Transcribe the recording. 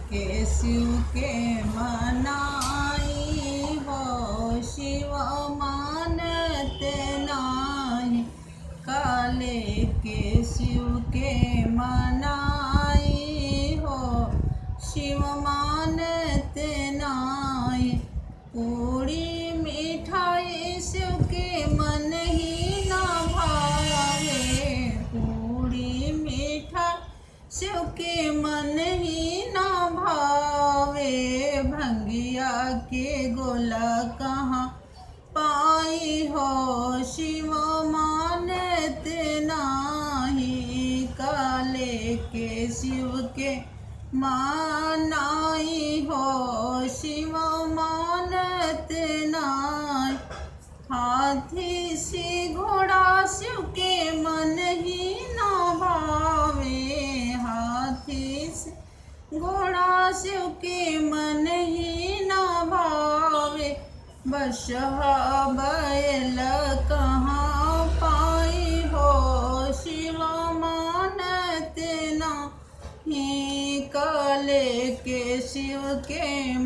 के शिव के मनाई हो, शिव मानते नाही। काले के शिव के मनाई हो, शिव मानते नाही। पूरी मिठाई शिव के मन ही ना भावे, पूरी मिठाई शिव के मन ही ना भावे। भंगिया के गोला कहाँ पाई हो, शिव मानते नाही। काले के शिव के मनाई हो, शिव मानते नाही। हाथी से घोड़ा शिव के मन ही ना भावे, हाथी से घोड़ा शिव के मन ही ना भावे। बसहा बैल कहाँ पाई हो, शिव मानते नाही। काले के शिव के